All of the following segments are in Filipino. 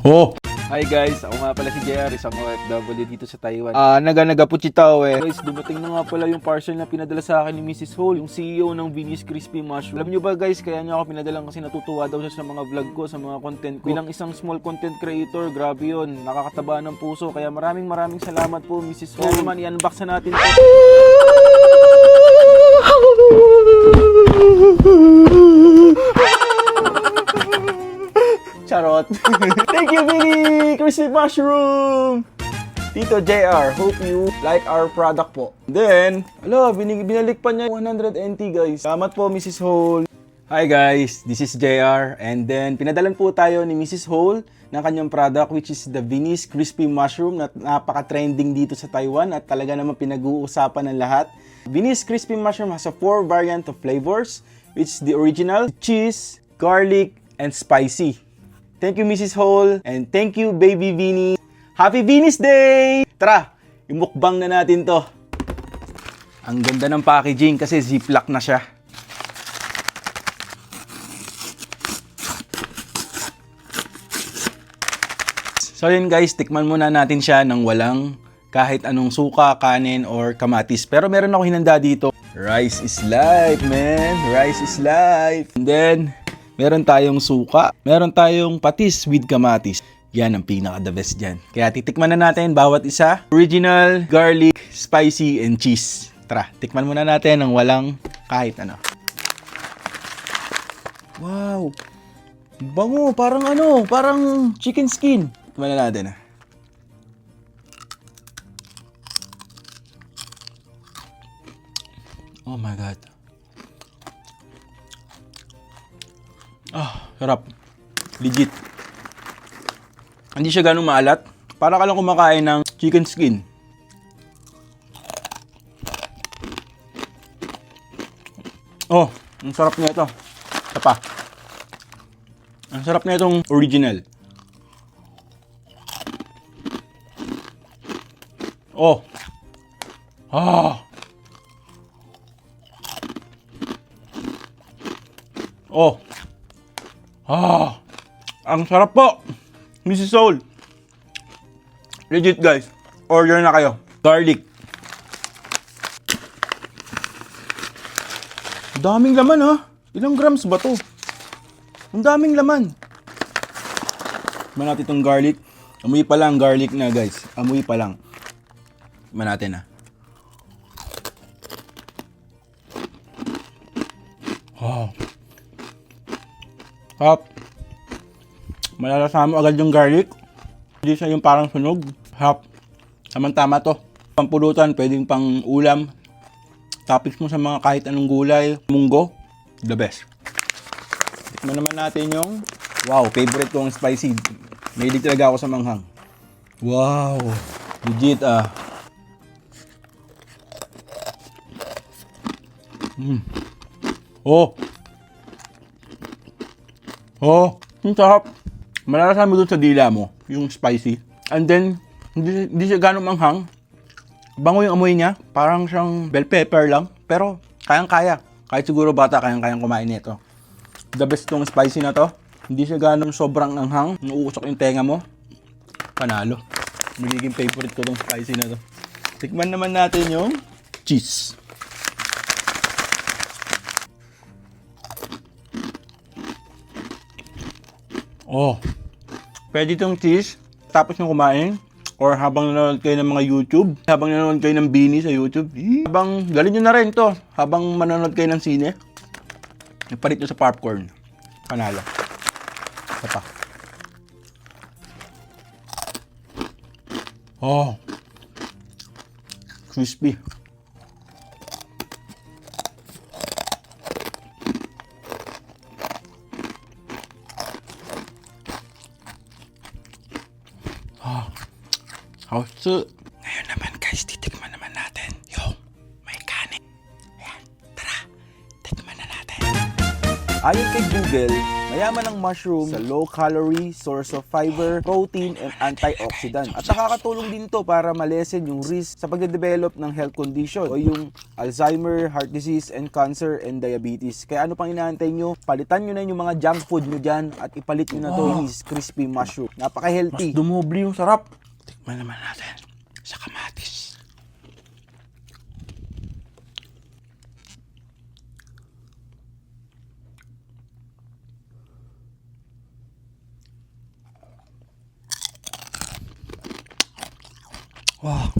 Oh! Hi guys, ako nga pala si JR, isang OFW dito sa Taiwan. Naga po chitaw eh. Guys, dumating na nga pala yung parcel na pinadala sa akin ni Mrs. Hall, yung CEO ng Vinny's Crispy Mushroom. Alam nyo ba guys, kaya niya ako pinadala kasi natutuwa daw siya sa mga vlog ko, sa mga content ko. Bilang isang small content creator, grabe yun, nakakataba ng puso. Kaya maraming salamat po Mrs. Hall. Kaya naman, i-unbox na natin ito. Charot. Thank you, Vinny Crispy Mushroom! Tito JR, hope you like our product po. Then, binalik pa niya 100 NT guys. Salamat po, Mrs. Hall. Hi guys, this is JR. And then, pinadalan po tayo ni Mrs. Hall ng kanyang product which is the Vinny's Crispy Mushroom na napaka-trending dito sa Taiwan at talaga naman pinag-uusapan ng lahat. Vinny's Crispy Mushroom has a 4 variant of flavors which is the original, cheese, garlic, and spicy. Thank you, Mrs. Hall. And thank you, Baby Vinny. Happy Vinny's Day! Tara, imukbang na natin to. Ang ganda ng packaging kasi ziplock na siya. So yun guys, tikman muna natin siya ng walang kahit anong suka, kanin, or kamatis. Pero meron ako hinanda dito. Rice is life, man. Rice is life. And then, meron tayong suka, meron tayong patis with kamatis. Yan ang pinaka-the best dyan. Kaya titikman na natin bawat isa. Original, garlic, spicy, and cheese. Tara, tikman muna natin ng walang kahit ano. Wow! Bango, parang chicken skin. Tikman na natin. Oh my God. Sarap. Legit. Hindi siya ganun maalat. Para ka lang kumakain ng chicken skin. Oh, ang sarap niya ito. Ito pa. Ang sarap niya itong original. Oh. Ang sarap po, Mrs. Soul. Legit guys, order na kayo. Garlic. Daming laman ha. Ilang grams ba to? Ang daming laman. Tikman natin itong garlic. Amoy pa lang garlic na guys. Amoy pa lang. Tikman natin ha. Hop. Malalasama mo agad yung garlic. Hindi siya yung parang sunog. Hop. Tama-tama to. Pampulutan, pwedeng pang ulam. Toppings mo sa mga kahit anong gulay. Munggo. The best. Tikman naman natin yung... Wow, favorite ko ang spicy. Mahilig talaga ako sa manghang. Wow. Legit Ang sarap. Malalasama mo dun sa dila mo, yung spicy. And then, hindi siya ganong manghang. Bango yung amoy niya. Parang siyang bell pepper lang. Pero, kayang-kaya. Kahit siguro bata, kayang-kayang kumain nito. The best tong spicy na to. Hindi siya ganong sobrang anghang. Nauusok yung tenga mo. Panalo. Magiging favorite ko tong spicy na to. Tikman naman natin yung cheese. Pwede itong cheese, tapos nyo kumain, or habang nanonood kayo ng mga YouTube, habang nanonood kayo ng Bini sa YouTube, habang galin nyo na rin to, habang manonood kayo ng sine, ipalit nyo sa popcorn. Panalo. Ito pa. Crispy. Ngayon naman guys, titikman naman natin yung may kanin. Ayan, tara, tikman na natin. Ayon kay Google, Mayaman ang mushroom sa low-calorie, source of fiber, protein, and antioxidant. At nakakatulong din to para malesen yung risk sa pagde-develop ng health condition o yung Alzheimer, heart disease, and cancer, and diabetes. Kaya ano pang inaantay nyo? Palitan nyo na yung mga junk food nyo dyan at ipalit nyo na to yung crispy mushroom. Napaka-healthy. Mas dumobli yung sarap. Tikman naman natin sa kamatis. Wow.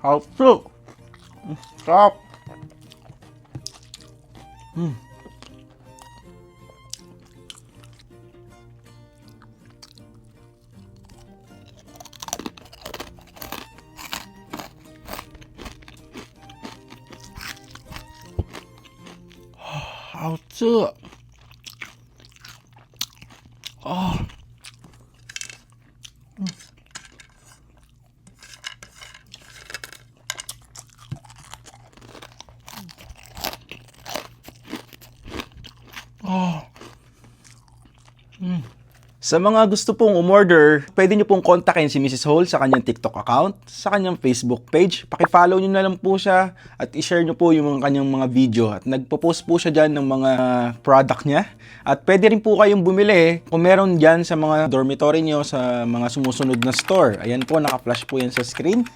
Halo. Sarap. Halo. Oh. Sa mga gusto pong umorder, pwede nyo pong kontakin si Mrs. Hole sa kanyang TikTok account, sa kanyang Facebook page. Paki-follow nyo na lang po siya at i-share nyo po yung kanyang mga video. At nagpo-post po siya dyan ng mga product niya. At pwede rin po kayong bumili kung meron dyan sa mga dormitory nyo, sa mga sumusunod na store. Ayan po, naka-flash po yan sa screen.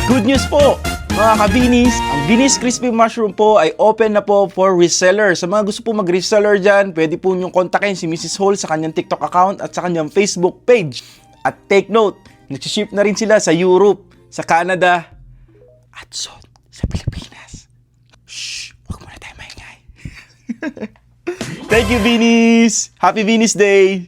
Good news po, mga kabinis! Ang Binis Crispy Mushroom po ay open na po for reseller. Sa mga gusto po mag-reseller dyan, pwede po nyong kontakin si Mrs. Hole sa kanyang TikTok account at sa kanyang Facebook page. At take note, nagsiship na rin sila sa Europe, sa Canada, at soon sa Pilipinas. Shh! Huwag muna tayo maingay. Thank you, Binis! Happy Binis Day!